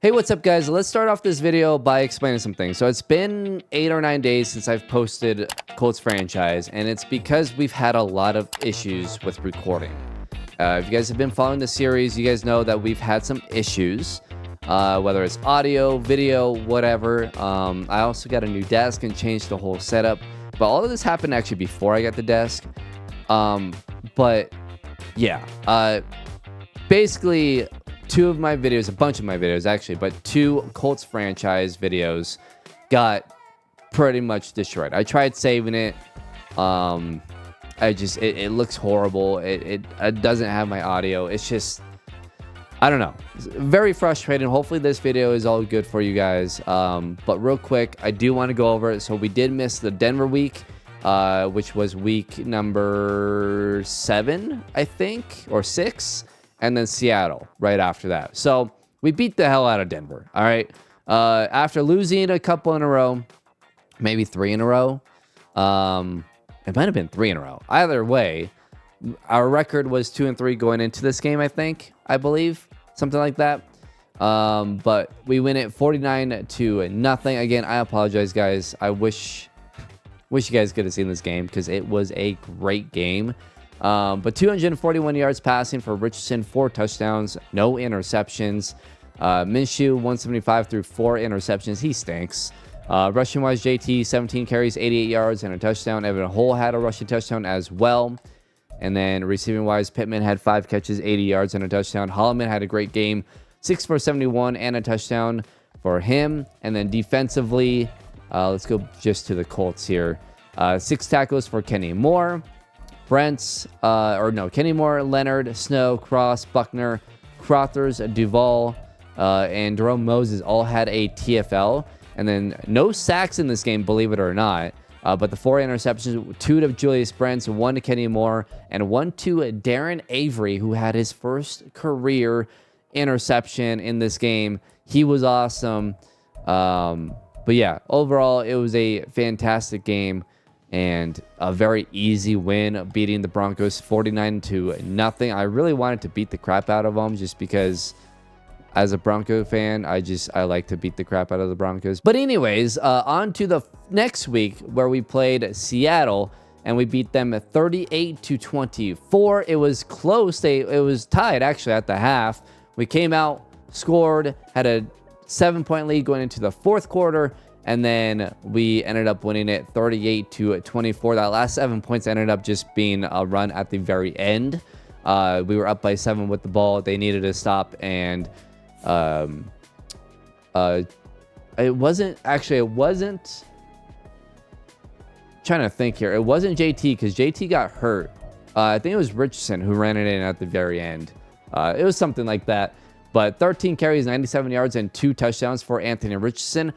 Hey, what's up, guys? Let's start off this video by explaining some things. So it's been 8 or 9 days since I've posted Colts franchise, and it's because we've had a lot of issues with recording. If you guys have been following the series, you guys know that we've had some issues, whether it's audio, video, whatever. I also got a new desk and changed the whole setup, but all of this happened actually before I got the desk. But yeah, basically, two of my videos, a bunch of my videos actually, but two Colts franchise videos got pretty much destroyed. I tried saving it. It looks horrible. It doesn't have my audio. It's just, I don't know. It's very frustrating. Hopefully this video is all good for you guys. But real quick, I do want to go over it. So we did miss the Denver week, which was week number 7, I think, or 6. And then Seattle right after that. So we beat the hell out of Denver. All right. After losing a couple in a row, maybe 3 in a row. It might have been 3 in a row. Either way, our record was 2-3 going into this game, I believe. Something like that. But we win it 49-0. Again, I apologize, guys. I wish you guys could have seen this game because it was a great game. But 241 yards passing for Richardson, 4 touchdowns, no interceptions. Minshew, 175 through 4 interceptions. He stinks. Rushing wise, JT, 17 carries, 88 yards, and a touchdown. Evan Hull had a rushing touchdown as well. And then receiving wise, Pittman had 5 catches, 80 yards, and a touchdown. Holloman had a great game, 6 for 71 and a touchdown for him. And then defensively, let's go just to the Colts here. 6 tackles for Kenny Moore. Kenny Moore, Leonard, Snow, Cross, Buckner, Crothers, Duvall, and Jerome Moses all had a TFL. And then no sacks in this game, believe it or not. But the 4 interceptions, 2 to Julius Brents, 1 to Kenny Moore, and 1 to Darren Avery, who had his first career interception in this game. He was awesome. But yeah, overall, it was a fantastic game. And a very easy win, beating the Broncos 49-0. I really wanted to beat the crap out of them just because, as a Bronco fan, I like to beat the crap out of the Broncos. But anyways, on to the next week where we played Seattle and we beat them 38-24. It was close. It was tied actually at the half. We came out, scored, had a 7-point lead going into the fourth quarter. And then we ended up winning it 38-24. That last 7 points ended up just being a run at the very end. We were up by 7 with the ball. They needed to stop. And it wasn't trying to think here. It wasn't JT because JT got hurt. I think it was Richardson who ran it in at the very end. It was something like that. But 13 carries, 97 yards, and 2 touchdowns for Anthony Richardson.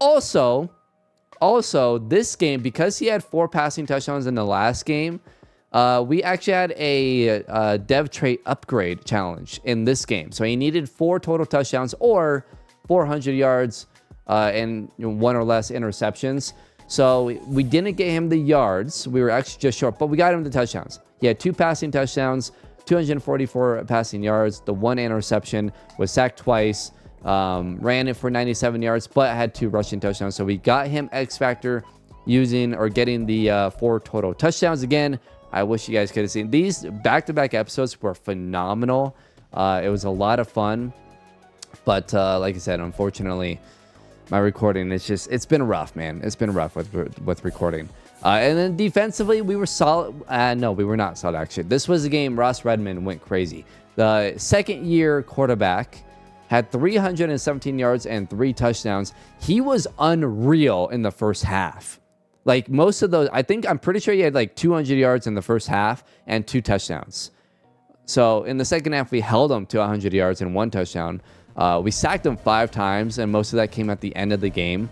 Also, this game, because he had 4 passing touchdowns in the last game, we actually had a dev trait upgrade challenge in this game. So he needed 4 total touchdowns or 400 yards and 1 or less interceptions. So we didn't get him the yards. We were actually just short, but we got him the touchdowns. He had 2 passing touchdowns, 244 passing yards. The 1 interception, was sacked twice. Ran it for 97 yards, but had 2 rushing touchdowns. So we got him X Factor getting the 4 total touchdowns. Again, I wish you guys could have seen these back-to-back episodes were phenomenal. It was a lot of fun, but like I said, unfortunately, my recording it's been rough, man. It's been rough with recording. And then defensively, we were solid. No, we were not solid actually. This was a game Ross Redmond went crazy. The second-year quarterback had 317 yards and 3 touchdowns. He was unreal in the first half. Like most of those, I'm pretty sure he had like 200 yards in the first half and 2 touchdowns. So in the second half, we held him to 100 yards and 1 touchdown. We sacked him 5 times, and most of that came at the end of the game.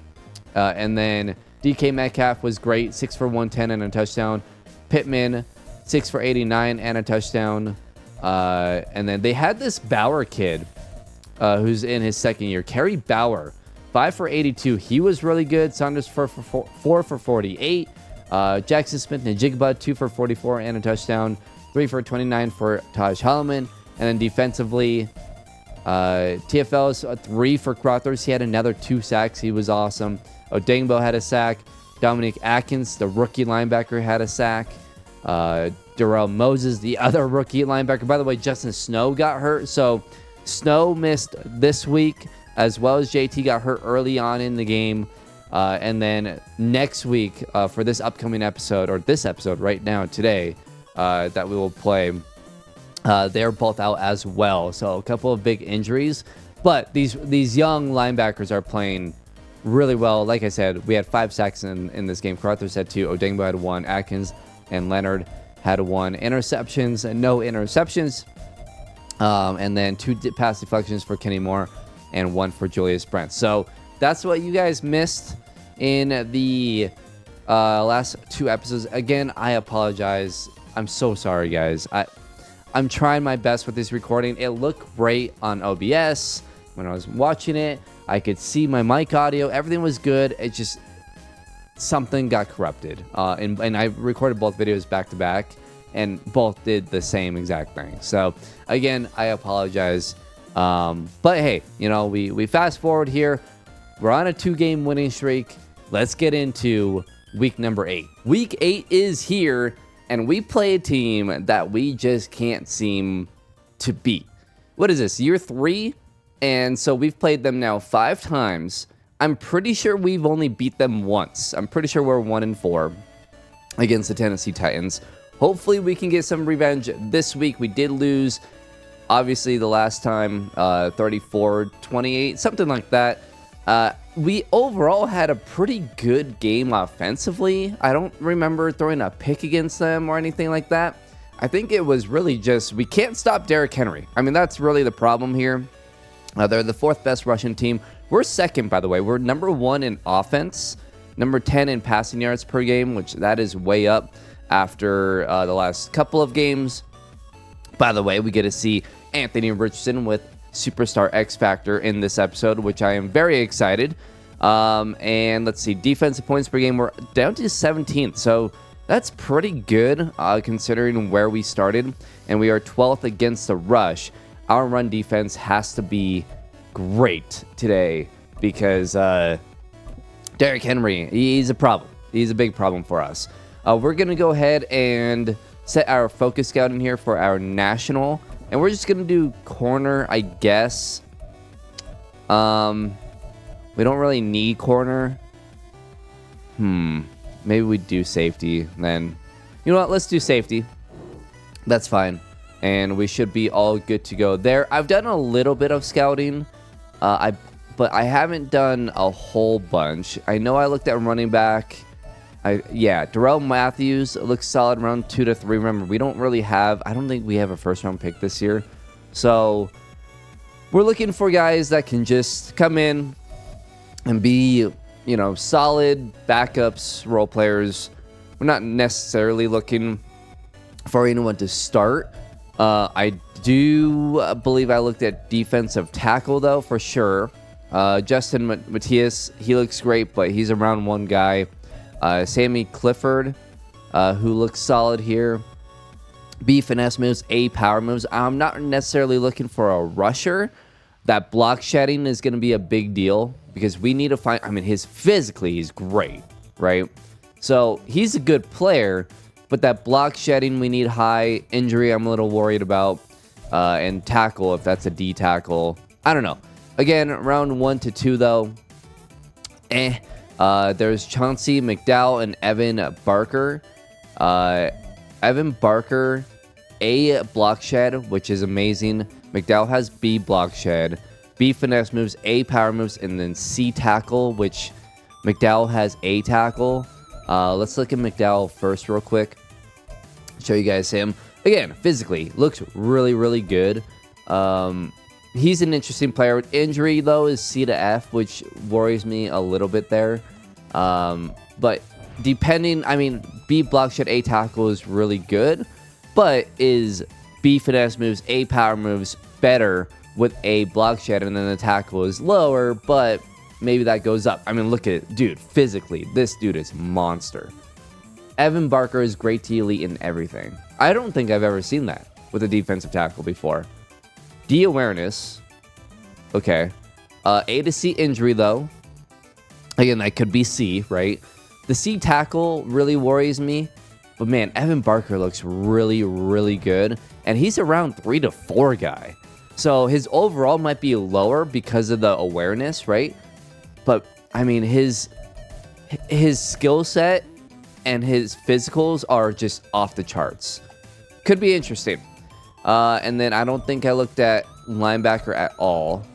And then DK Metcalf was great, 6 for 110 and a touchdown. Pittman, 6 for 89 and a touchdown. And then they had this Bauer kid, who's in his second year. Kerry Bauer, 5 for 82. He was really good. Saunders 4 for 48. Jackson Smith and Jigba, 2 for 44 and a touchdown. 3 for 29 for Taj Holloman. And then defensively, TFL's a 3 for Crothers. He had another 2 sacks. He was awesome. Odengbo had a sack. Dominic Atkins, the rookie linebacker, had a sack. Darrell Moses, the other rookie linebacker. By the way, Justin Snow got hurt. So Snow missed this week, as well as JT got hurt early on in the game. And then next week, for this upcoming episode, or this episode right now, today, that we will play, they're both out as well. So a couple of big injuries. But these young linebackers are playing really well. Like I said, we had 5 sacks in this game. Crothers had 2. Odengbo had 1. Atkins and Leonard had 1. Interceptions, no interceptions. And then 2 pass deflections for Kenny Moore and 1 for Julius Brent. So that's what you guys missed in the last 2 episodes. Again, I apologize. I'm so sorry, guys. I'm trying my best with this recording. It looked great on OBS. When I was watching it, I could see my mic audio. Everything was good. It just, something got corrupted. And I recorded both videos back to back, and both did the same exact thing. So again, I apologize. But hey, you know, we fast forward here. We're on a 2-game winning streak. Let's get into week number 8. Week 8 is here, and we play a team that we just can't seem to beat. What is this, year 3? And so we've played them now 5 times. I'm pretty sure we've only beat them once. I'm pretty sure we're 1-4 against the Tennessee Titans. Hopefully we can get some revenge this week. We did lose, obviously, the last time, 34-28, something like that. We overall had a pretty good game offensively. I don't remember throwing a pick against them or anything like that. I think it was really just, we can't stop Derrick Henry. I mean, that's really the problem here. They're the 4th best rushing team. We're 2nd, by the way. We're number 1 in offense, number 10 in passing yards per game, which that is way up after the last couple of games. By the way, we get to see Anthony Richardson with Superstar X Factor in this episode, which I am very excited. And let's see, defensive points per game, we're down to 17th. So that's pretty good considering where we started. And we are 12th against the rush. Our run defense has to be great today because Derrick Henry, he's a problem. He's a big problem for us. We're going to go ahead and set our focus scout in here for our national. And we're just going to do corner, I guess. We don't really need corner. Maybe we do safety then. You know what? Let's do safety. That's fine. And we should be all good to go there. I've done a little bit of scouting, but I haven't done a whole bunch. I know I looked at running back. Darrell Matthews looks solid around 2 to 3. Remember, we don't really have, I don't think we have a first round pick this year. So we're looking for guys that can just come in and be, you know, solid backups, role players. We're not necessarily looking for anyone to start. I do believe I looked at defensive tackle, though, for sure. Justin Matthias, he looks great, but he's a round 1 guy. Sammy Clifford, who looks solid here. B finesse moves, A power moves. I'm not necessarily looking for a rusher. That block shedding is going to be a big deal because we need to find, I mean, he's great, right? So he's a good player, but that block shedding, we need high. Injury, I'm a little worried about. And tackle, if that's a D tackle. I don't know. Again, round 1 to 2, though. There's Chauncey McDowell and Evan Barker. Evan Barker, A block shed, which is amazing. McDowell has B block shed. B finesse moves, A power moves, and then C tackle, which McDowell has A tackle. Let's look at McDowell first real quick. Show you guys him. Again, physically, looks really, really good. He's an interesting player. Injury, though, is C to F, which worries me a little bit there. But depending, I mean, B block shed, A tackle is really good. But is B finesse moves, A power moves better with A block shed, and then the tackle is lower, but maybe that goes up. I mean, look at it. Dude, physically, this dude is monster. Evan Barker is great to elite in everything. I don't think I've ever seen that with a defensive tackle before. D awareness, Okay. A to C injury, though. Again, that could be C, right? The C tackle really worries me. But, man, Evan Barker looks really, really good. And he's a round 3 to 4 guy. So his overall might be lower because of the awareness, right? But, I mean, his skill set and his physicals are just off the charts. Could be interesting. And then I don't think I looked at linebacker at all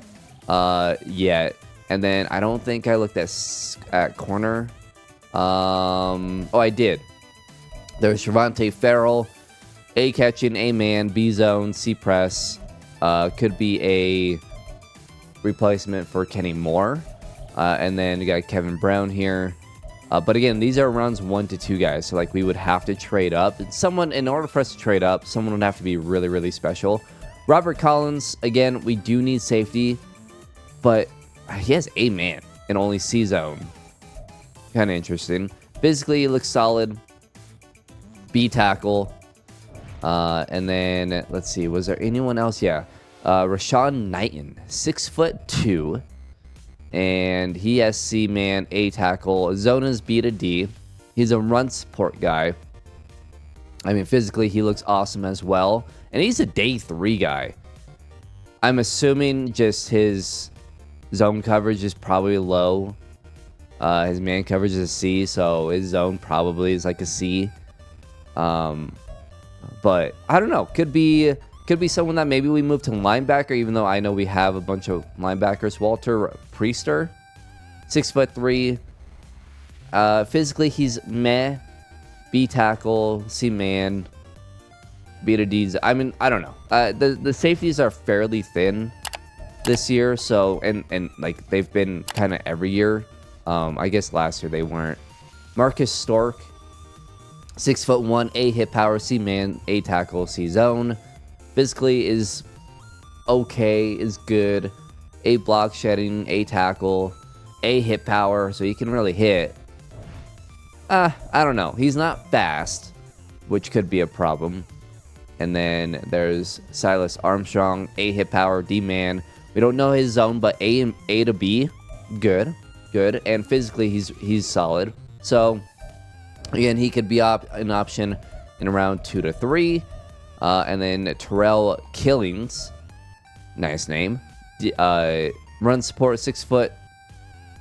yet. And then I don't think I looked at corner. Oh, I did. There's Trevonte Farrell, A catching, A man, B zone, C press. Could be a replacement for Kenny Moore. And then you got Kevin Brown here. But again, these are rounds 1 to 2 guys. So like we would have to trade up. Someone, in order for us to trade up, someone would have to be really, really special. Robert Collins, again, we do need safety. But he has A man and only C zone. Kind of interesting. Physically, he looks solid. B tackle. And then, let's see, was there anyone else? Yeah. Rashawn Knighton, 6'2". And he has C man, A tackle. Zone is B to D. He's a run support guy. I mean, physically, he looks awesome as well. And he's a day 3 guy. I'm assuming just his zone coverage is probably low. His man coverage is a C, so his zone probably is like a C. But I don't know. Could be someone that maybe we move to linebacker, even though I know we have a bunch of linebackers. Walter Priester, 6'3". Physically, he's meh. B tackle, C man, B to D's. I mean, I don't know. The safeties are fairly thin this year, so and like they've been kind of every year. I guess last year they weren't. Marcus Stork, 6'1", A hit power, C man, A tackle, C zone. Physically is okay, is good. A block shedding, A tackle, A hit power, so he can really hit. I don't know. He's not fast, which could be a problem. And then there's Silas Armstrong, A hit power, D man. We don't know his zone, but A to B, good. And physically, he's solid. So again, he could be an option in round 2 to 3. And then Terrell Killings, nice name. Run support, 6 foot,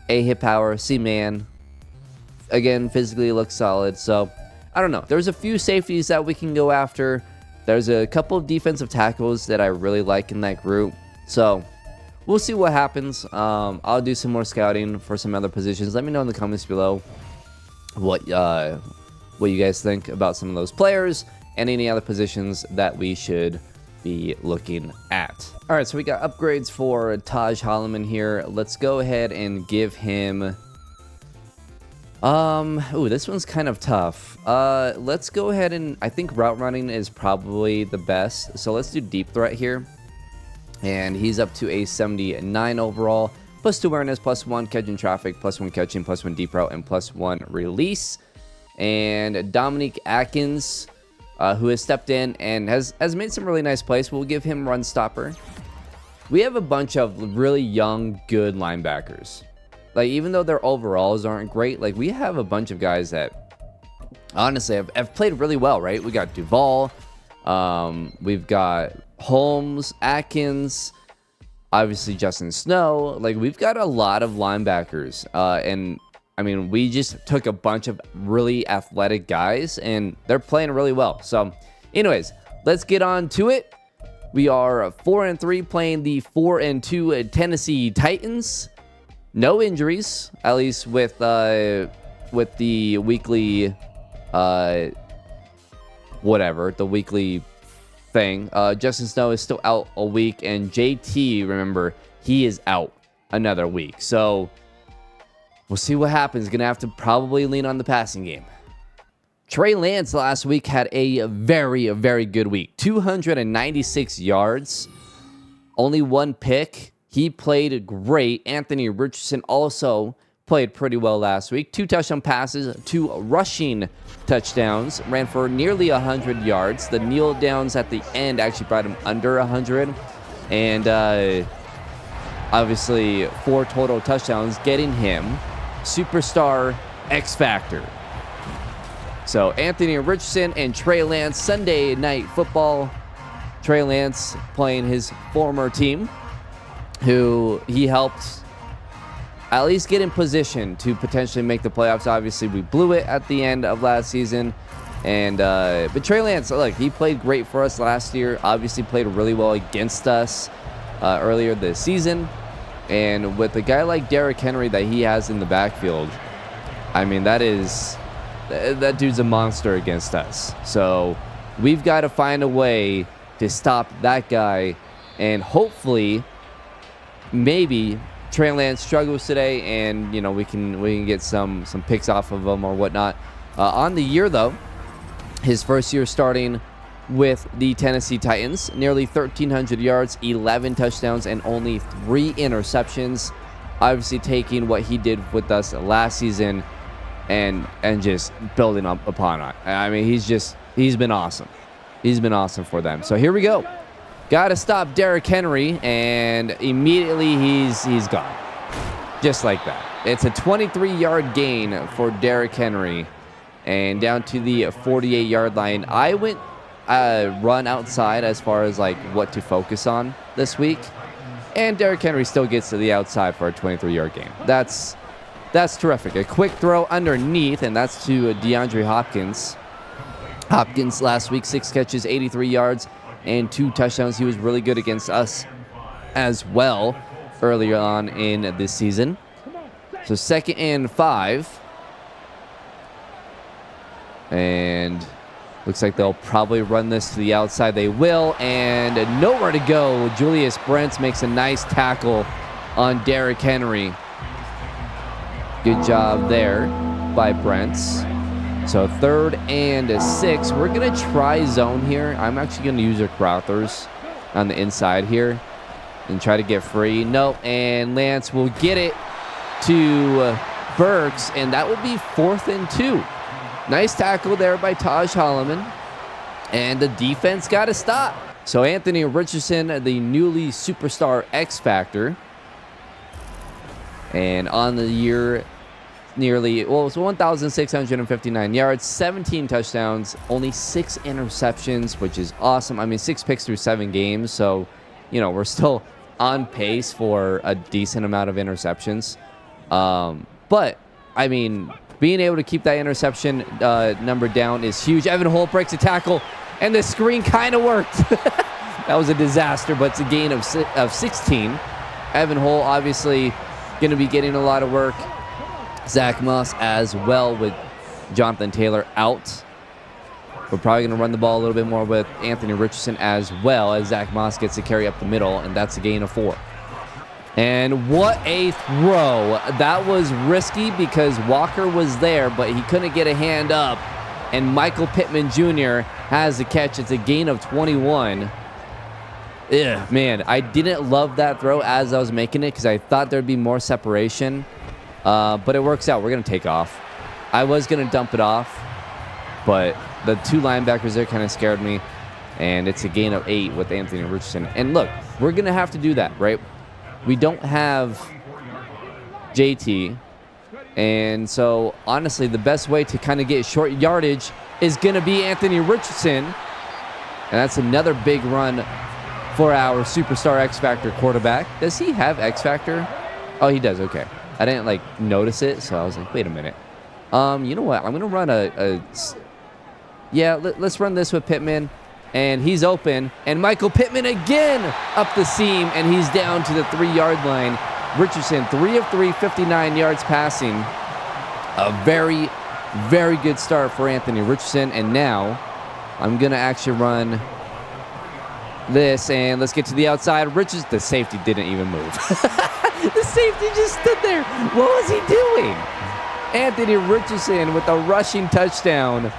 A hit power, C man. Again, physically looks solid. So I don't know. There's a few safeties that we can go after. There's a couple of defensive tackles that I really like in that group. So we'll see what happens. I'll do some more scouting for some other positions. Let me know in the comments below what you guys think about some of those players and any other positions that we should be looking at. All right, so we got upgrades for Taj Holloman here. Let's go ahead and give him... Ooh, this one's kind of tough. Let's go ahead and... I think route running is probably the best. So let's do deep threat here. And he's up to a 79 overall. +2 awareness, +1 catching traffic, +1 catching, +1 deep route, and +1 release. And Dominique Atkins, who has stepped in and has made some really nice plays. We'll give him run stopper. We have a bunch of really young, good linebackers. Like, even though their overalls aren't great, like, we have a bunch of guys that, honestly, have played really well, right? We got Duvall. We've got Holmes, Atkins, obviously Justin Snow. Like, we've got a lot of linebackers. And, I mean, we just took a bunch of really athletic guys, and they're playing really well. So, anyways, let's get on to it. We are 4-3 playing the 4-2 Tennessee Titans. No injuries, at least with the weekly, the weekly thing. Justin Snow is still out a week, and JT, remember, he is out another week. So we'll see what happens. Gonna have to probably lean on the passing game. Trey Lance last week had a very, very good week. 296 yards, only 1 pick. He played great. Anthony Richardson also played pretty well last week. 2 touchdown passes, 2 rushing touchdowns. Ran for nearly 100 yards. The kneel downs at the end actually brought him under 100. And obviously 4 total touchdowns, getting him Superstar X Factor. So Anthony Richardson and Trey Lance, Sunday Night Football. Trey Lance playing his former team, who he helped at least get in position to potentially make the playoffs. Obviously, we blew it at the end of last season. And but Trey Lance, look, he played great for us last year. Obviously played really well against us earlier this season. And with a guy like Derrick Henry that he has in the backfield, I mean, that dude's a monster against us. So we've got to find a way to stop that guy. And hopefully, maybe Trey Lance struggles today, and we can get some picks off of him or whatnot. On the year though, his first year starting with the Tennessee Titans, nearly 1,300 yards, 11 touchdowns, and only 3 interceptions. Obviously taking what he did with us last season and just building up upon it. I mean, he's been awesome. He's been awesome for them. So here we go. Got to stop Derrick Henry, and immediately he's gone. Just like that. It's a 23-yard gain for Derrick Henry, and down to the 48-yard line. I went run outside as far as like what to focus on this week, and Derrick Henry still gets to the outside for a 23-yard gain. That's terrific. A quick throw underneath, and that's to DeAndre Hopkins. Hopkins last week, 6 catches, 83 yards, and 2 touchdowns. He was really good against us as well earlier on in this season. So 2nd and 5. And looks like they'll probably run this to the outside. They will, and nowhere to go. Julius Brents makes a nice tackle on Derrick Henry. Good job there by Brents. So 3rd and 6. We're going to try zone here. I'm actually going to use our Crothers on the inside here and try to get free. No, and Lance will get it to Burks, and that will be 4th and 2. Nice tackle there by Taj Holloman, and the defense got to stop. So Anthony Richardson, the newly Superstar X Factor, and on the year, it was 1,659 yards, 17 touchdowns, only 6 interceptions, which is awesome. I mean, 6 picks through 7 games, so we're still on pace for a decent amount of interceptions. But I mean, being able to keep that interception number down is huge. Evan Holt breaks a tackle, and the screen kind of worked. That was a disaster, but it's a gain of 16. Evan Holt obviously going to be getting a lot of work. Zach Moss as well, with Jonathan Taylor out. We're probably going to run the ball a little bit more with Anthony Richardson as well, as Zach Moss gets to carry up the middle, and that's a gain of 4. And what a throw. That was risky because Walker was there, but he couldn't get a hand up. And Michael Pittman Jr. has the catch. It's a gain of 21. Ugh, man, I didn't love that throw as I was making it because I thought there'd be more separation. But it works out. We're going to take off. I was going to dump it off, but the 2 linebackers there kind of scared me. And it's a gain of 8 with Anthony Richardson. And look, we're going to have to do that, right? We don't have JT. And so, honestly, the best way to kind of get short yardage is going to be Anthony Richardson. And that's another big run for our Superstar X Factor quarterback. Does he have X Factor? Oh, he does. Okay. I didn't, notice it, so I was like, wait a minute. You know what? I'm going to run let's run this with Pittman. And he's open. And Michael Pittman again up the seam, and he's down to the 3-yard line. Richardson, 3 of 3, 59 yards passing. A very, very good start for Anthony Richardson. And now I'm going to actually run this, and let's get to the outside. The safety didn't even move. The safety just stood there. What was he doing? Anthony Richardson with a rushing touchdown.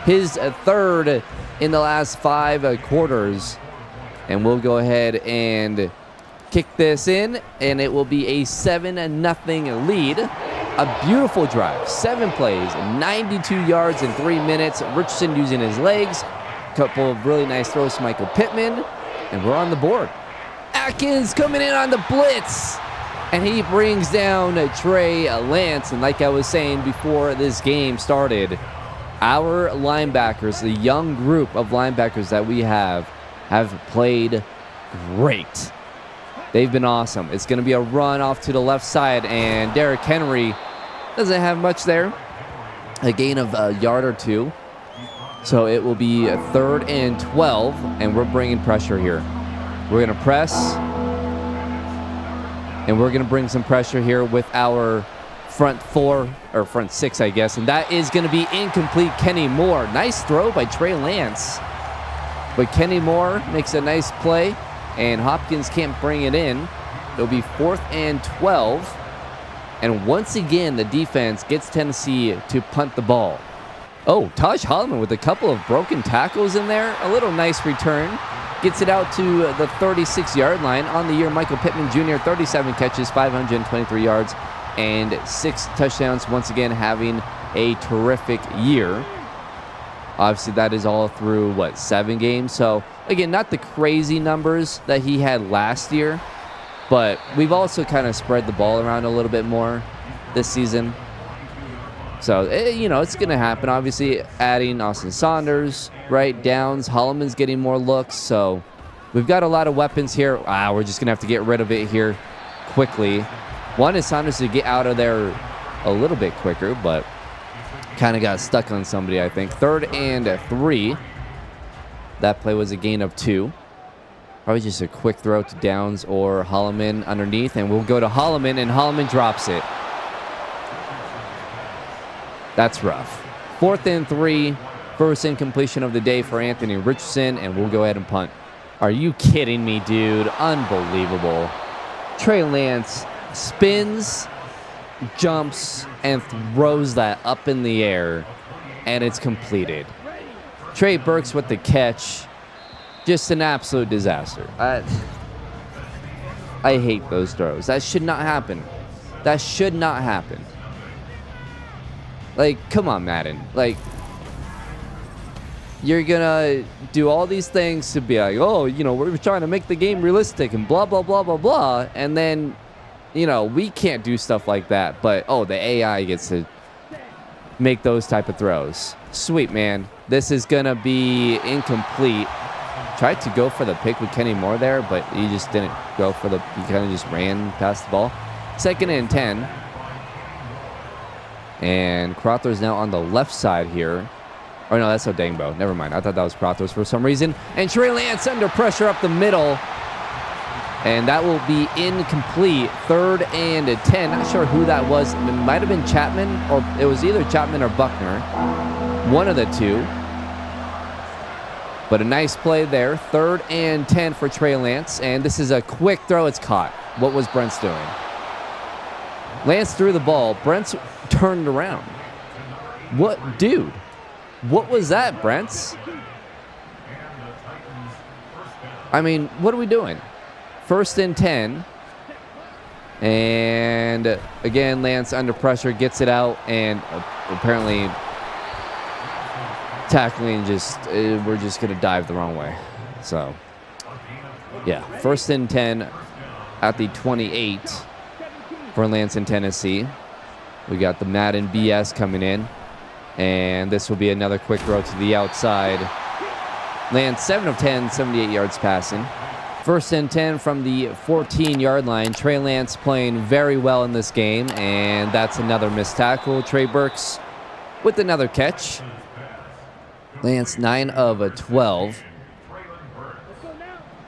His 3rd in the last 5 quarters. And we'll go ahead and kick this in, and it will be a 7-0 lead. A beautiful drive. 7 plays, 92 yards in 3 minutes. Richardson using his legs. A couple of really nice throws to Michael Pittman. And we're on the board. Atkins coming in on the blitz. And he brings down Trey Lance. And like I was saying before this game started, our linebackers, the young group of linebackers that we have played great. They've been awesome. It's going to be a run off to the left side, and Derrick Henry doesn't have much there. A gain of a yard or two. So it will be a 3rd and 12, and we're bringing pressure here. We're going to press, and we're going to bring some pressure here with our front 4, or front 6, I guess, and that is going to be incomplete. Kenny Moore. Nice throw by Trey Lance. But Kenny Moore makes a nice play, and Hopkins can't bring it in. It'll be 4th and 12. And once again, the defense gets Tennessee to punt the ball. Oh, Taj Holloman with a couple of broken tackles in there. A little nice return. Gets it out to the 36-yard line. On the year, Michael Pittman Jr., 37 catches, 523 yards, and 6 touchdowns. Once again, having a terrific year. Obviously, that is all through, 7 games? So, again, not the crazy numbers that he had last year, but we've also kind of spread the ball around a little bit more this season. So, it's going to happen. Obviously, adding Austin Saunders, right? Downs, Holloman's getting more looks. So, we've got a lot of weapons here. We're just going to have to get rid of it here quickly. Wanted Saunders to get out of there a little bit quicker, but kind of got stuck on somebody, I think. 3rd and 3. That play was a gain of 2. Probably just a quick throw to Downs or Holloman underneath, and we'll go to Holloman, and Holloman drops it. That's rough. 4th and 3. First incompletion of the day for Anthony Richardson, and we'll go ahead and punt. Are you kidding me, dude? Unbelievable. Trey Lance spins, jumps, and throws that up in the air, and it's completed. Trey Burks with the catch. Just an absolute disaster. I hate those throws. That should not happen. That should not happen. Like, come on, Madden. Like, you're gonna do all these things to be like, oh, we're trying to make the game realistic and blah, blah, blah, blah, blah. And then, we can't do stuff like that. But, the AI gets to make those type of throws. Sweet, man. This is gonna be incomplete. Tried to go for the pick with Kenny Moore there, but he just didn't go for he kind of just ran past the ball. 2nd and 10. And Crowther's now on the left side here. Oh, no, that's Odengbo. Never mind. I thought that was Crowther's for some reason. And Trey Lance under pressure up the middle. And that will be incomplete. 3rd and 10. Not sure who that was. It might have been Chapman, or it was either Chapman or Buckner. One of the two. But a nice play there. 3rd and 10 for Trey Lance. And this is a quick throw. It's caught. What was Brent's doing? Lance threw the ball. Brent's turned around. What? Dude. What was that, Brent's? I mean, what are we doing? 1st and 10. And again, Lance under pressure gets it out, and apparently tackling we're just going to dive the wrong way. So, yeah, 1st and 10 at the 28 for Lance in Tennessee. We got the Madden BS coming in, and this will be another quick throw to the outside. Lance 7 of 10, 78 yards passing. 1st and 10 from the 14-yard line. Trey Lance playing very well in this game, and that's another missed tackle. Trey Burks with another catch. Lance 9 of 12.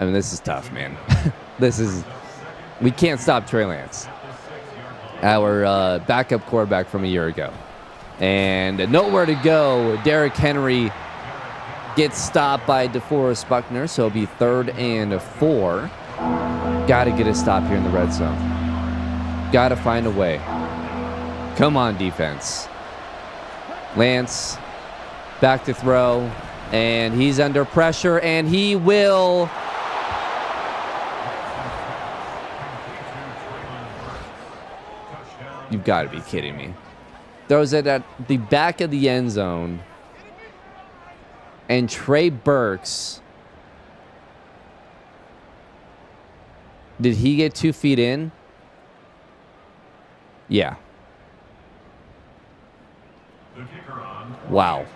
I mean, this is tough, man. We can't stop Trey Lance, our backup quarterback from a year ago. And nowhere to go. Derrick Henry gets stopped by DeForest Buckner, so it'll be 3rd and 4. Got to get a stop here in the red zone. Got to find a way. Come on, defense. Lance back to throw, and he's under pressure, and he will. You've got to be kidding me. Throws it at the back of the end zone. And Trey Burks Did he get 2 feet in? Yeah. Wow.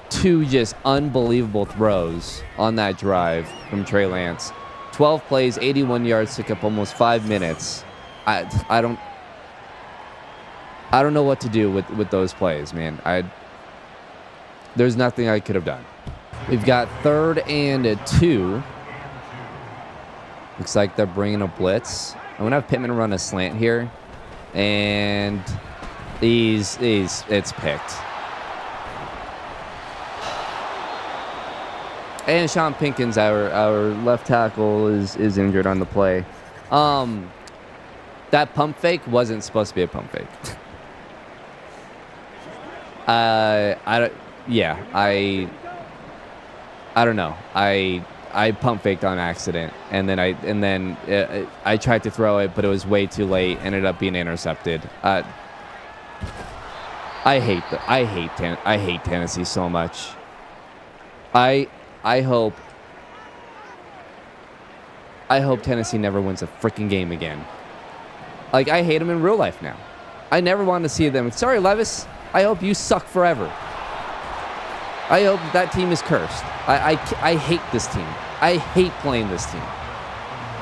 2 just unbelievable throws on that drive from Trey Lance. 12 plays, 81 yards, took up almost 5 minutes. I don't know what to do with those plays, man. There's nothing I could have done. We've got 3rd and 2. Looks like they're bringing a blitz. I'm going to have Pittman run a slant here. And it's picked. And Sean Pinkins, our left tackle, is injured on the play. That pump fake wasn't supposed to be a pump fake. I don't know. I pump faked on accident, and then I tried to throw it, but it was way too late. Ended up being intercepted. I hate Tennessee so much. I hope Tennessee never wins a freaking game again. Like, I hate them in real life now. I never wanted to see them. Sorry, Levis. I hope you suck forever. I hope that team is cursed. I hate this team. I hate playing this team.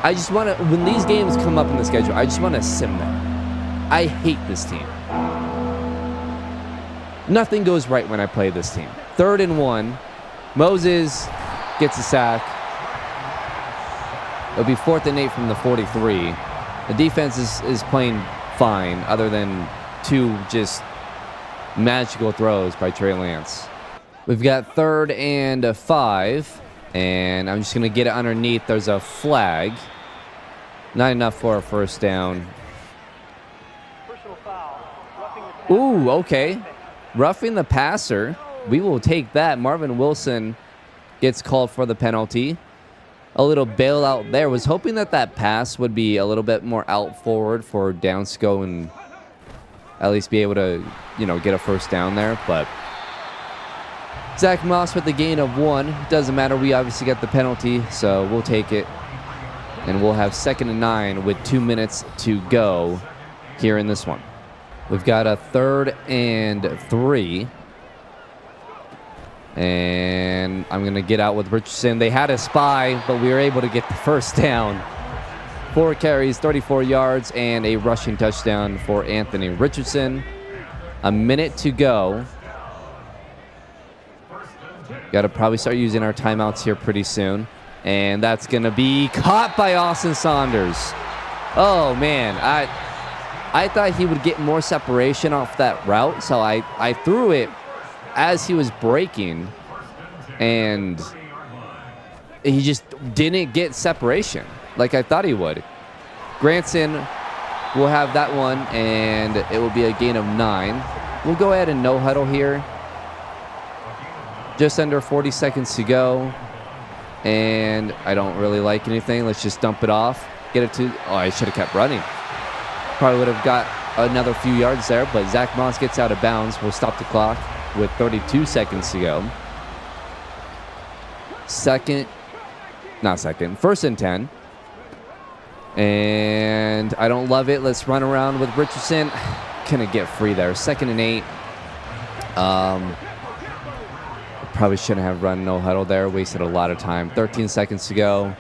I just want to, when these games come up in the schedule, I just want to sim them. I hate this team. Nothing goes right when I play this team. 3rd and 1. Moses gets a sack. It'll be 4th and 8 from the 43. The defense is playing fine, other than 2 just magical throws by Trey Lance. We've got 3rd and 5, and I'm just going to get it underneath. There's a flag. Not enough for a first down. Ooh, okay. Roughing the passer. We will take that. Marvin Wilson gets called for the penalty. A little bailout there. Was hoping that pass would be a little bit more out forward for Downs to go and at least be able to, get a first down there. But Zach Moss with the gain of 1. Doesn't matter. We obviously got the penalty, so we'll take it. And we'll have 2nd and 9 with 2 minutes to go here in this one. We've got a 3rd and 3. And I'm going to get out with Richardson. They had a spy, but we were able to get the first down. 4 carries, 34 yards, and a rushing touchdown for Anthony Richardson. A minute to go. Got to probably start using our timeouts here pretty soon. And that's going to be caught by Austin Saunders. Oh, man. I thought he would get more separation off that route, so I threw it as he was breaking, and he just didn't get separation like I thought he would. Granson will have that one, and it will be a gain of 9. We'll go ahead and no huddle here. Just under 40 seconds to go, and I don't really like anything. Let's just dump it off. Get it to, I should have kept running. Probably would have got another few yards there, but Zach Moss gets out of bounds. We'll stop the clock with 32 seconds to go. 1st and 10. And I don't love it. Let's run around with Richardson. Couldn't get free there. 2nd and 8. Probably shouldn't have run no huddle there. Wasted a lot of time. 13 seconds to go.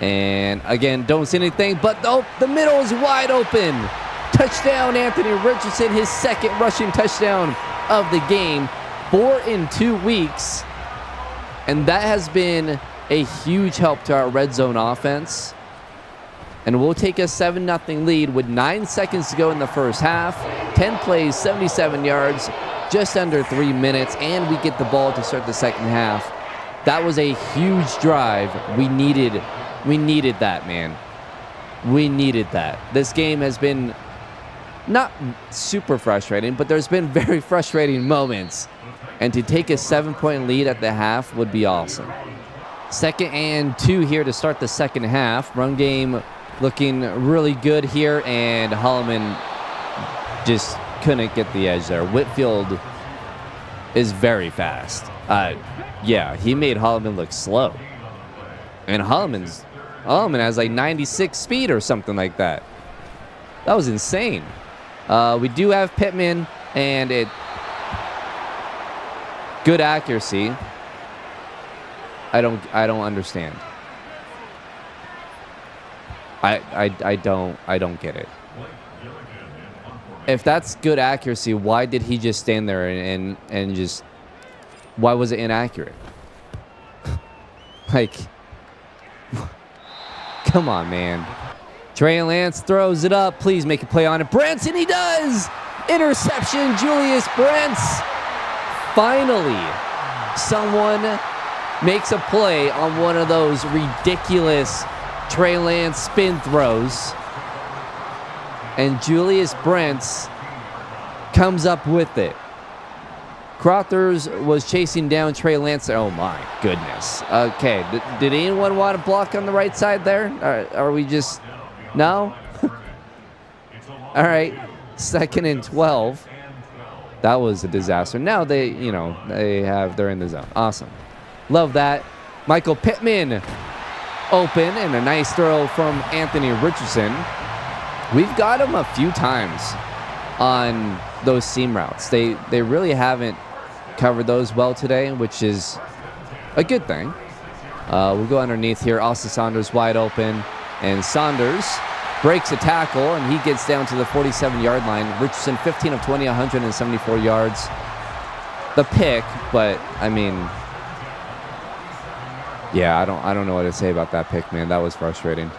And again, don't see anything, but the middle is wide open. Touchdown, Anthony Richardson, his 2nd rushing touchdown of the game. 4 in 2 weeks. And that has been a huge help to our red zone offense. And we'll take a 7-0 lead with 9 seconds to go in the first half. 10 plays, 77 yards, just under 3 minutes, and we get the ball to start the second half. That was a huge drive. We needed that, man. We needed that. This game has been not super frustrating, but there's been very frustrating moments. And to take a 7-point lead at the half would be awesome. 2nd and 2 here to start the second half. Run game looking really good here, and Holloman just couldn't get the edge there. Whitfield is very fast. Yeah, he made Holloman look slow. And Holloman has like 96 speed or something like that. That was insane. We do have Pittman, and good accuracy. I don't understand. I don't get it. If that's good accuracy, why did he just stand there and just, why was it inaccurate? Like, come on, man. Trey Lance throws it up. Please make a play on it. Branson, he does! Interception, Julius Brents. Finally, someone makes a play on one of those ridiculous Trey Lance spin throws. And Julius Brents comes up with it. Crothers was chasing down Trey Lance. Oh, my goodness. Okay, did anyone want to block on the right side there? Are we just... No? All right, 2nd and 12. That was a disaster. Now they're in the zone. Awesome. Love that. Michael Pittman open, and a nice throw from Anthony Richardson. We've got him a few times on those seam routes. They really haven't covered those well today, which is a good thing. We'll go underneath here. Austin Saunders wide open, and Saunders breaks a tackle, and he gets down to the 47-yard line. Richardson 15 of 20, 174 yards. The pick, but I mean, yeah, I don't know what to say about that pick, man. That was frustrating.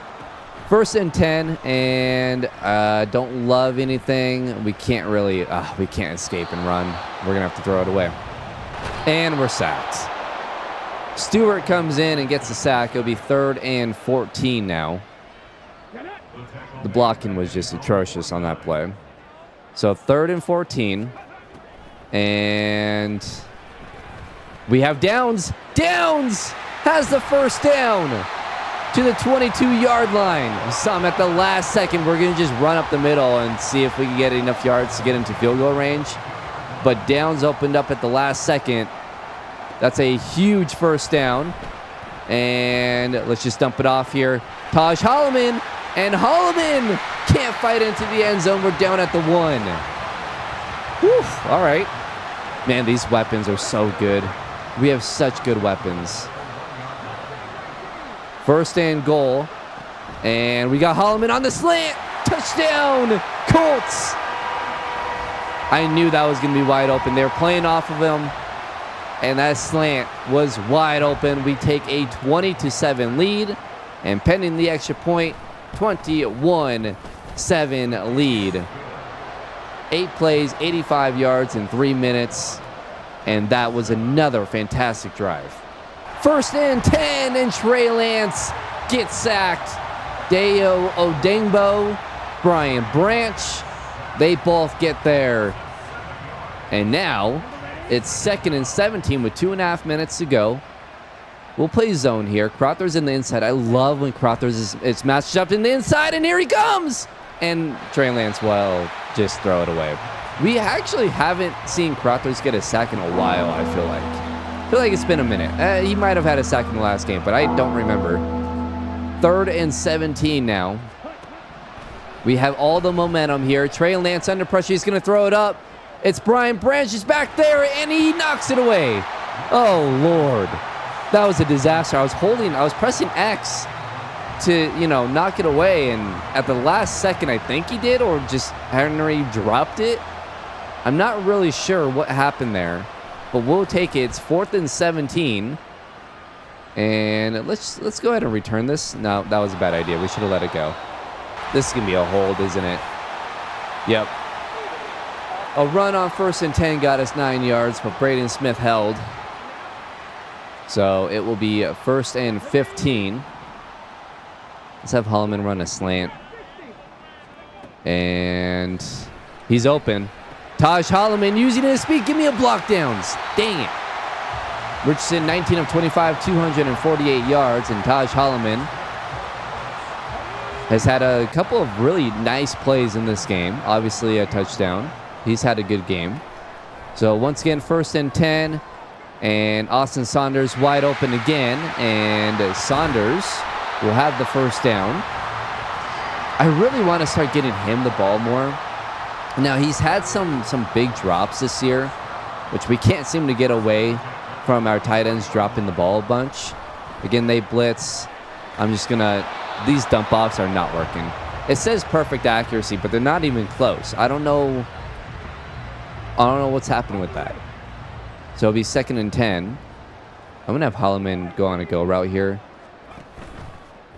1st and 10, and don't love anything. We can't really, we can't escape and run. We're gonna have to throw it away, and we're sacked. Stewart comes in and gets a sack. It'll be 3rd and 14 now. The blocking was just atrocious on that play. So 3rd and 14, and we have Downs. Downs has the first down to the 22-yard line. We saw him at the last second. We're going to just run up the middle and see if we can get enough yards to get into field goal range. But Downs opened up at the last second. That's a huge first down. And let's just dump it off here. Taj Holloman. And Holloman can't fight into the end zone. We're down at the 1. Whew, all right. Man, these weapons are so good. We have such good weapons. 1st and goal. And we got Holloman on the slant. Touchdown, Colts. I knew that was going to be wide open. They were playing off of him, and that slant was wide open. We take a 20-7 lead, and pending the extra point, 21-7 lead. 8 plays, 85 yards in 3 minutes, and that was another fantastic drive. 1st and 10, and Trey Lance gets sacked. Dayo Odengbo, Brian Branch, they both get there. And now it's 2nd and 17 with 2.5 minutes to go. We'll play zone here. Crothers in the inside. I love when Crothers is matched up in the inside, and here he comes. And Trey Lance, well, just throw it away. We actually haven't seen Crothers get a sack in a while, I feel like. I feel like it's been a minute. He might have had a sack in the last game, but I don't remember. 3rd and 17 now. We have all the momentum here. Trey Lance under pressure. He's going to throw it up. It's Brian Branch is back there, and he knocks it away. Oh, Lord. That was a disaster. I was pressing X to, knock it away, and at the last second, I think he did, or just Henry dropped it. I'm not really sure what happened there, but we'll take it. It's 4th and 17, and let's go ahead and return this. No, that was a bad idea. We should have let it go. This is going to be a hold, isn't it? Yep. A run on 1st and 10 got us 9 yards, but Braden Smith held. So it will be 1st and 15. Let's have Holloman run a slant. And he's open. Taj Holloman using his speed. Give me a block downs. Dang it. Richardson, 19 of 25, 248 yards. And Taj Holloman has had a couple of really nice plays in this game. Obviously a touchdown. He's had a good game. So once again, 1st and 10. And Austin Saunders wide open again. And Saunders will have the first down. I really want to start getting him the ball more. Now, he's had some big drops this year, which we can't seem to get away from our tight ends dropping the ball a bunch. Again, they blitz. I'm just going to... These dump offs are not working. It says perfect accuracy, but they're not even close. I don't know what's happening with that. So it'll be 2nd and 10. I'm going to have Holloman go on a go route here.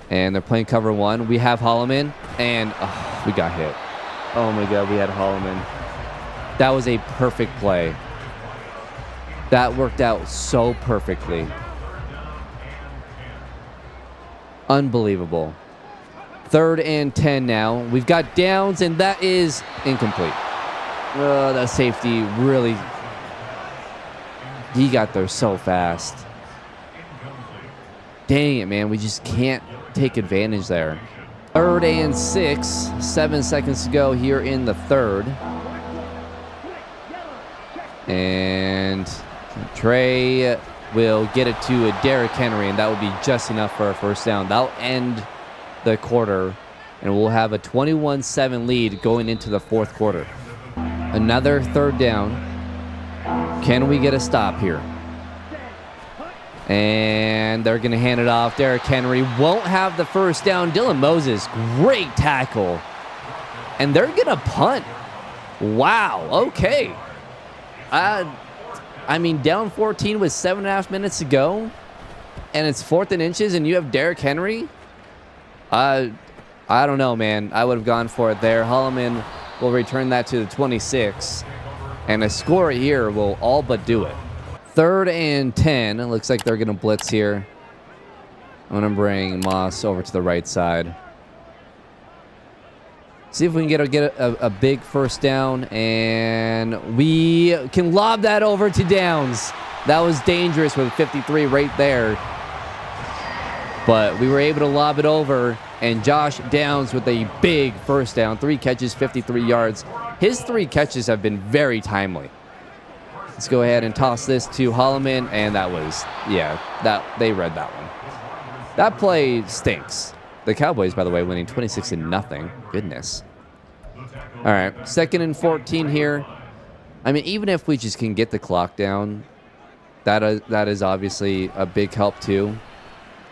And they're playing cover 1. We have Holloman, and we got hit. Oh my God, we had Holloman. That was a perfect play. That worked out so perfectly. Unbelievable. 3rd and 10 now. We've got downs, and that is incomplete. That safety really... He got there so fast. Dang it, man. We just can't take advantage there. 3rd and 6. 7 seconds to go here in the 3rd. And Trey will get it to Derrick Henry, and that will be just enough for a first down. That'll end the quarter, and we'll have a 21-7 lead going into the 4th quarter. Another 3rd down. Can we get a stop here? And they're going to hand it off. Derrick Henry won't have the first down. Dylan Moses, great tackle. And they're going to punt. Wow, okay. I mean, down 14 with 7.5 minutes to go, and it's 4th and inches, and you have Derrick Henry? I don't know, man. I would have gone for it there. Holloman will return that to the 26, and a score here will all but do it. 3rd and 10. It looks like they're going to blitz here. I'm going to bring Moss over to the right side. See if we can get a big first down, and we can lob that over to Downs. That was dangerous with 53 right there. But we were able to lob it over, and Josh Downs with a big first down. 3 catches, 53 yards. His 3 catches have been very timely. Let's go ahead and toss this to Holloman, and that was, they read that one. That play stinks. The Cowboys, by the way, winning 26-0. Goodness. All right, 2nd and 14 here. I mean, even if we just can get the clock down, that is obviously a big help too.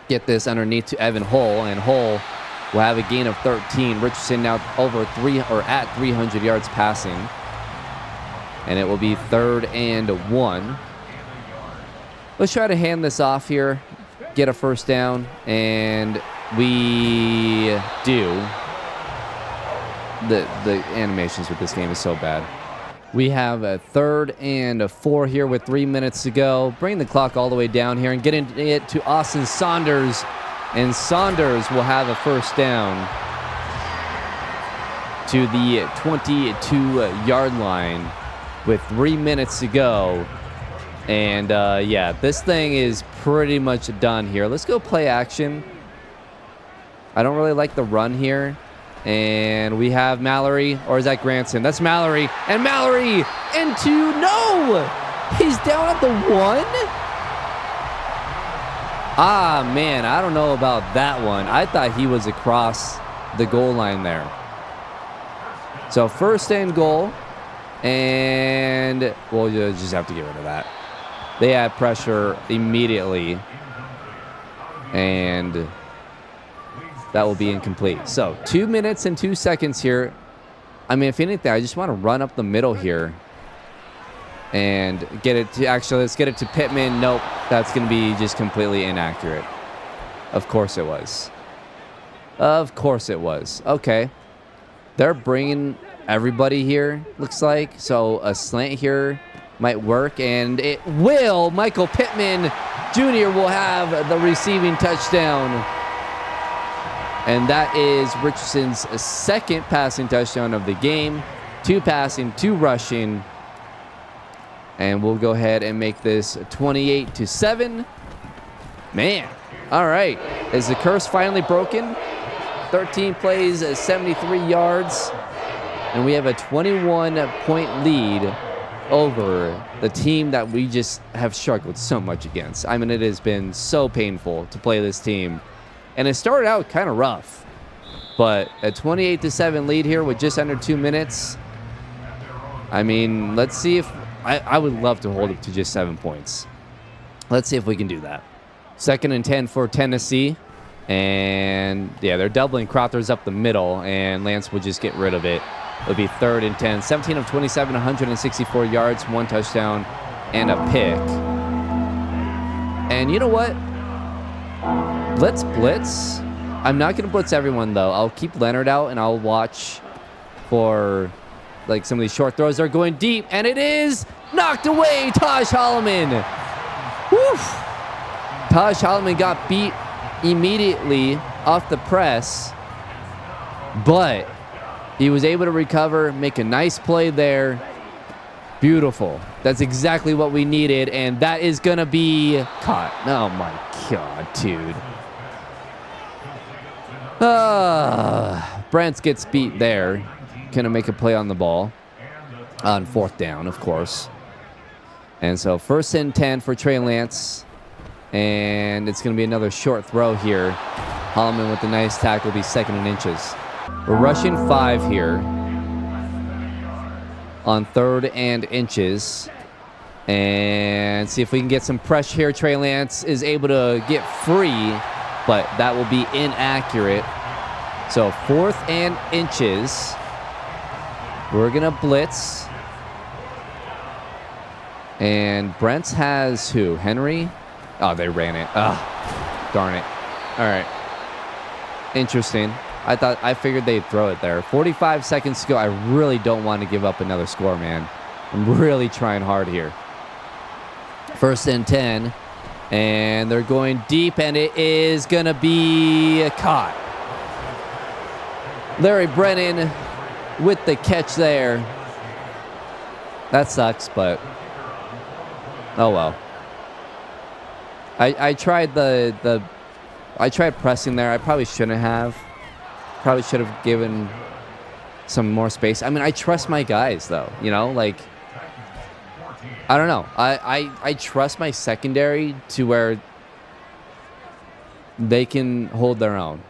Get this underneath to Evan Hull, and Hull will have a gain of 13. Richardson now at 300 yards passing, and it will be 3rd and 1. Let's try to hand this off here, get a first down, and we do. The animations with this game is so bad. We have a 3rd and 4 here with 3 minutes to go. Bring the clock all the way down here and getting it to Austin Saunders. And Saunders will have a first down to the 22-yard line with 3 minutes to go. And this thing is pretty much done here. Let's go play action. I don't really like the run here. And we have Mallory, or is that Granson? That's Mallory. And Mallory into, no! He's down at the 1? Ah, man, I don't know about that one. I thought he was across the goal line there. So 1st and goal. And we'll just have to get rid of that. They had pressure immediately. And that will be incomplete. So 2 minutes and 2 seconds here. I mean, if anything, I just want to run up the middle here and get it to, actually, let's get it to Pittman. Nope, that's going to be just completely inaccurate. Of course it was. Of course it was. Okay. They're bringing everybody here, looks like. So a slant here might work, and it will. Michael Pittman Jr. will have the receiving touchdown. And that is Richardson's 2nd passing touchdown of the game. 2 passing, 2 rushing. And we'll go ahead and make this 28-7. Man, all right. Is the curse finally broken? 13 plays, 73 yards. And we have a 21-point lead over the team that we just have struggled so much against. I mean, it has been so painful to play this team. And it started out kind of rough. But a 28-7 lead here with just under 2 minutes. I mean, let's see if... I would love to hold it to just 7 points. Let's see if we can do that. 2nd and 10 for Tennessee. And, yeah, they're doubling Crowther's up the middle. And Lance will just get rid of it. It'll be 3rd and 10. 17 of 27, 164 yards, 1 touchdown, and a pick. And you know what? Let's blitz. I'm not going to blitz everyone, though. I'll keep Leonard out, and I'll watch for, like, some of these short throws. They're going deep, and it is knocked away. Taj Holloman. Woof. Taj Holloman got beat immediately off the press, but he was able to recover, make a nice play there. Beautiful. That's exactly what we needed, and that is going to be caught. Oh, my God, dude. Brents gets beat there. Going to make a play on the ball. On 4th down, of course. And so 1st and 10 for Trey Lance. And it's going to be another short throw here. Holloman with a nice tackle will be 2nd and inches. We're rushing 5 here on 3rd and inches. And see if we can get some pressure here. Trey Lance is able to get free, but that will be inaccurate. So 4th and inches. We're going to blitz. And Brents has who? Henry? Oh, they ran it. Oh, darn it. All right. Interesting. I figured they'd throw it there. 45 seconds to go. I really don't want to give up another score, man. I'm really trying hard here. 1st and 10. And they're going deep, and it is going to be caught. Larry Brennan with the catch there. That sucks, but oh well. I tried I tried pressing there. I probably shouldn't have. Probably should have given some more space. I mean, I trust my guys, though. You know, like, I don't know. I trust my secondary to where they can hold their own.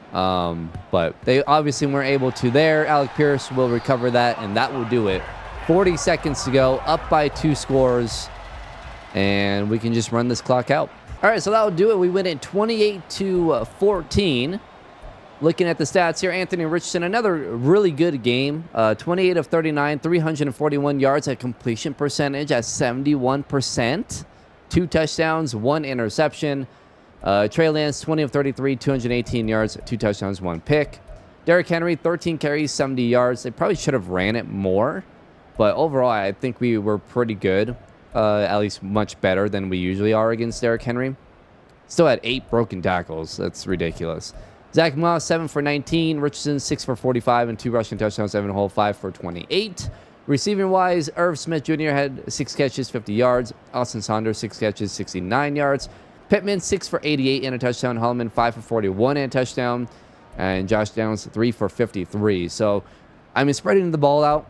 But they obviously weren't able to there. Alec Pierce will recover that, and that will do it. 40 seconds to go, up by 2 scores, and we can just run this clock out. All right, so that will do it. We win it 28-14. Looking at the stats here, Anthony Richardson, another really good game. 28 of 39, 341 yards at completion percentage at 71%. 2 touchdowns, 1 interception. Trey Lance, 20 of 33, 218 yards, 2 touchdowns, 1 pick. Derrick Henry, 13 carries, 70 yards. They probably should have ran it more. But overall, I think we were pretty good. At least much better than we usually are against Derrick Henry. Still had 8 broken tackles. That's ridiculous. Zach Moss, 7 for 19. Richardson, 6 for 45 and 2 rushing touchdowns, 7 whole, 5 for 28. Receiving-wise, Irv Smith Jr. had 6 catches, 50 yards. Austin Saunders, 6 catches, 69 yards. Pittman, 6 for 88 and a touchdown. Holloman, 5 for 41 and a touchdown. And Josh Downs, 3 for 53. So, I mean, spreading the ball out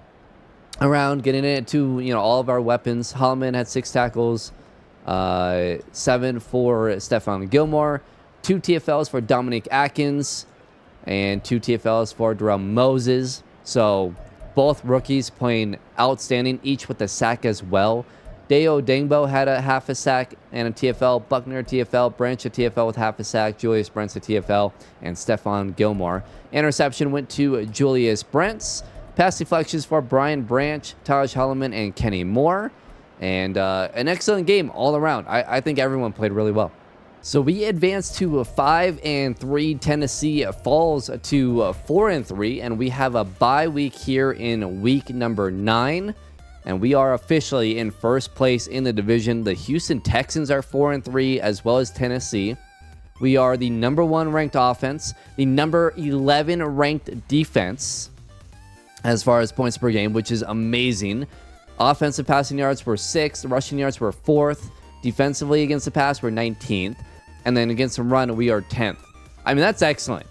around, getting it to, you know, all of our weapons. Holloman had 6 tackles, 7 for Stephon Gilmore, 2 TFLs for Dominic Atkins, and 2 TFLs for Darrell Moses. So both rookies playing outstanding, each with a sack as well. Deo Dangbo had a half a sack and a TFL. Buckner a TFL. Branch a TFL with half a sack. Julius Brents a TFL. And Stephon Gilmore. Interception went to Julius Brents. Pass deflections for Brian Branch, Taj Holloman, and Kenny Moore. And an excellent game all around. I think everyone played really well. So we advanced to 5-3. Tennessee falls to 4-3, and we have a bye week here in week number 9, and we are officially in first place in the division. The Houston Texans are 4-3, as well as Tennessee. We are the number 1 ranked offense, the number 11 ranked defense as far as points per game, which is amazing. Offensive passing yards were 6th, rushing yards were 4th. Defensively against the pass, we're 19th. And then against the run, we are 10th. I mean, that's excellent.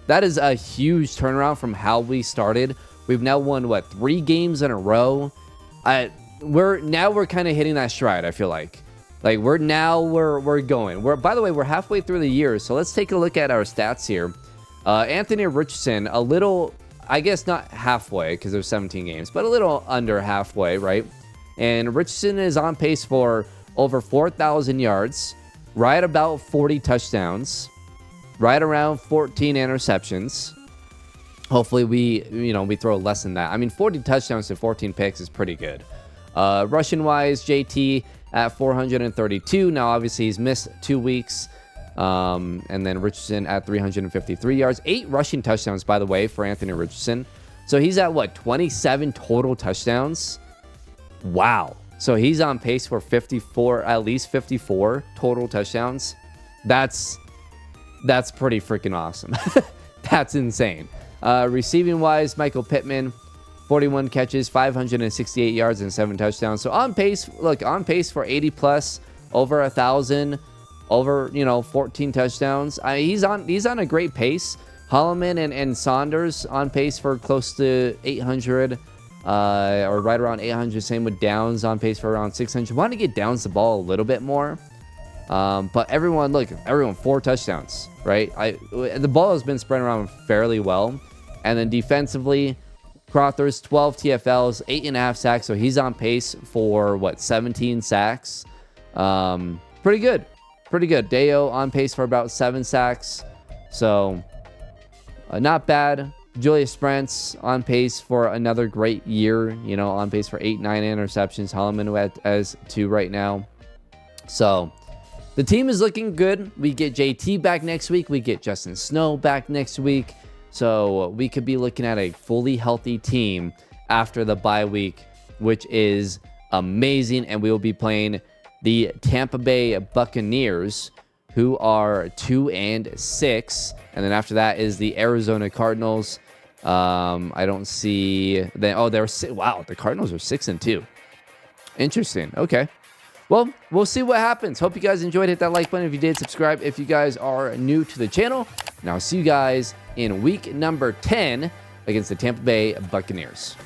That is a huge turnaround from how we started. We've now won, 3 games in a row? we're kind of hitting that stride. I feel like we're going. By the way, we're halfway through the year, so let's take a look at our stats here. Anthony Richardson, a little, I guess not halfway because there's 17 games, but a little under halfway, right? And Richardson is on pace for over 4,000 yards, right about 40 touchdowns, right around 14 interceptions. Hopefully we throw less than that. I mean, 40 touchdowns to 14 picks is pretty good. Rushing wise, JT at 432. Now, obviously, he's missed 2 weeks. And then Richardson at 353 yards. 8 rushing touchdowns, by the way, for Anthony Richardson. So he's at, 27 total touchdowns? Wow. So he's on pace for 54, at least 54 total touchdowns. That's pretty freaking awesome. That's insane. Receiving wise, Michael Pittman, 41 catches, 568 yards, and 7 touchdowns. So on pace, on pace for 80 plus, over 1,000, over 14 touchdowns. He's on a great pace. Holloman and Saunders on pace for close to 800, or right around 800. Same with Downs, on pace for around 600. Want to get Downs the ball a little bit more. But everyone 4 touchdowns, right? The ball has been spread around fairly well. And then defensively, Crothers, 12 TFLs, 8.5 sacks. So he's on pace for 17 sacks. Pretty good. Deo on pace for about 7 sacks. So not bad. Julius Sprents on pace for another great year. On pace for 8-9 interceptions. Holloman as 2 right now. So the team is looking good. We get JT back next week. We get Justin Snow back next week. So we could be looking at a fully healthy team after the bye week, which is amazing. And we will be playing the Tampa Bay Buccaneers, who are 2-6. And then after that is the Arizona Cardinals. I don't see that. Oh, wow, the Cardinals are 6-2. Interesting. Okay. Well, we'll see what happens. Hope you guys enjoyed. Hit that like button if you did. Subscribe if you guys are new to the channel. And I'll see you guys in week number 10 against the Tampa Bay Buccaneers.